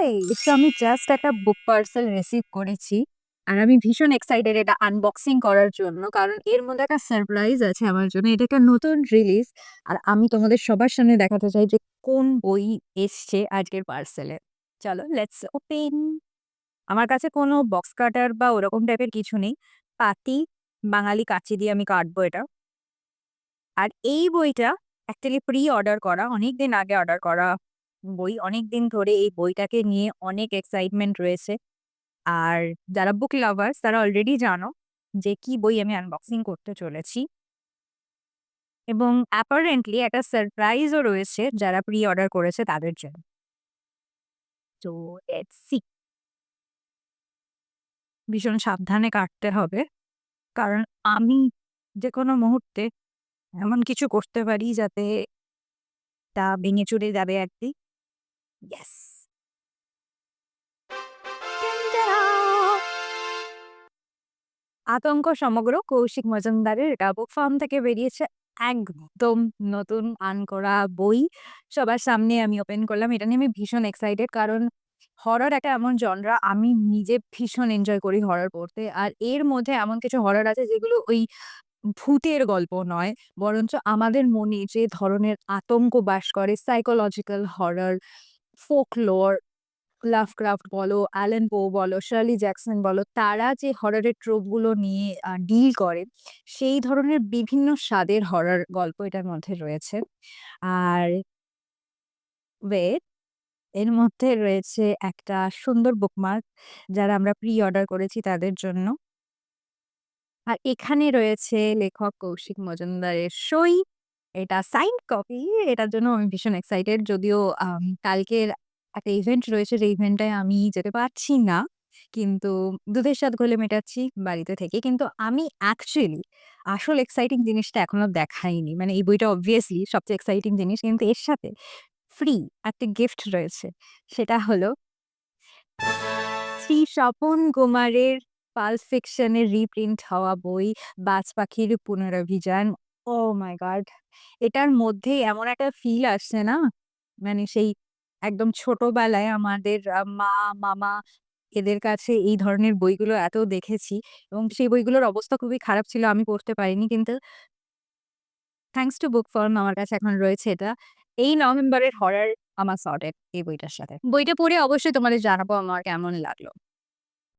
High! আমি just একটা বুক parcel receive করেছি। আর আমি ভীষণ এক্সাইটেড এটা আনবক্সিং করার জন্য। কারণ এর মধ্যে একটা সারপ্রাইজ আছে আমার জন্য। এটা একটা নতুন রিলিজ। আর আমি তোমাদের সবার সামনে দেখাতে চাই যে কোন বই এসছে আজকের পার্সেলে। চলো লেটস ওপেন। আমার কাছে কোনো বক্স কাটার বা ওরকম টাইপের কিছু নেই। পাতি বাঙালি কাঁচি দিয়ে আমি কাটবো এটা। আর এই বইটা অ্যাকচুয়ালি প্রি অর্ডার করা, অনেকদিন আগে অর্ডার করা বই। অনেকদিন ধরে এই বইটাকে নিয়ে অনেক এক্সাইটমেন্ট রয়েছে। আর যারা বুক লাভার্স তারা অলরেডি জানো যে কি বই আমি আনবক্সিং করতে চলেছি। এবং অ্যাপারেন্টলি একটা সারপ্রাইজও রয়েছে যারা প্রি অর্ডার করেছে তাদের জন্য। তো লেটস সি। ভীষণ সাবধানে কাটতে হবে। কারণ আমি যেকোনো মুহূর্তে এমন কিছু করতে পারি যাতে তা ভেঙে চুরে যাবে আরকি। ইয়েস! আতঙ্ক সমগ্র কৌশিক মজুমদারের এটা বুক ফার্ম থেকে বেরিয়েছে একদম নতুন আনকরা বই। সবার সামনে আমি ওপেন করলাম। এটা নিয়ে আমি ভীষণ এক্সাইটেড কারণ হরর একটা এমন জনরা আমি নিজে ভীষণ এনজয় করি হরর পড়তে। আর এর মধ্যে এমন কিছু হরর আছে যেগুলো ওই ভূতের গল্প নয়, বরঞ্চ আমাদের মনে যে ধরনের আতঙ্ক বাস করে সাইকোলজিক্যাল হরর, ফোকলোর লাভক্রাফট বলো, অ্যালেন পো বলো, শার্লি জ্যাকসন বলো, তারা যে হররের ট্রোপ গুলো নিয়ে ডিল করে, সেই ধরনের বিভিন্ন স্বাদের হরর গল্প এটার মধ্যে রয়েছে। আর ওয়েট এর মধ্যে রয়েছে একটা সুন্দর বুকমার্ক যারা আমরা প্রি অর্ডার করেছি তাদের জন্য। আর এখানে রয়েছে লেখক কৌশিক মজুমদারের সই। এটা সাইনড কপি। এটার জন্য আমি ভীষণ এক্সাইটেড। যদিও কালকের একটা ইভেন্ট রয়েছে, যে ইভেন্টটায় আমি যেতে পারছি না। কিন্তু দুধের স্বাদ ঘোলে মেটাচ্ছি বাড়িতে থেকে। কিন্তু আমি অ্যাকচুয়ালি আসল এক্সাইটিং জিনিসটা এখনো দেখাইনি। মানে এই বইটা অবভিয়াসলি সবচেয়ে এক্সাইটিং জিনিস। কিন্তু এর সাথে ফ্রি একটা গিফট রয়েছে। সেটা হলো শ্রী স্বপন কুমারের পালস ফিকশনের রিপ্রিন্ট হওয়া বই 'বাজ পাখির পুনরভিযান'। ওহ মাই গড! এটার মধ্যে এমন একটা ফিল আসছে না? মানে সেই একদম ছোটবেলায় আমাদের মা, মামা এদের কাছে এই ধরনের বইগুলো এত দেখেছি এবং সেই বইগুলোর অবস্থা খুবই খারাপ ছিল। আমি পড়তে পারিনি। কিন্তু থ্যাংকস টু বুক ফার্ম আমার কাছে এখন রয়েছে এটা। এই নভেম্বরের হরর আমার সর্টেড এই বইটার সাথে। বইটা পড়ে অবশ্যই তোমাদের জানাবো আমার কেমন লাগলো।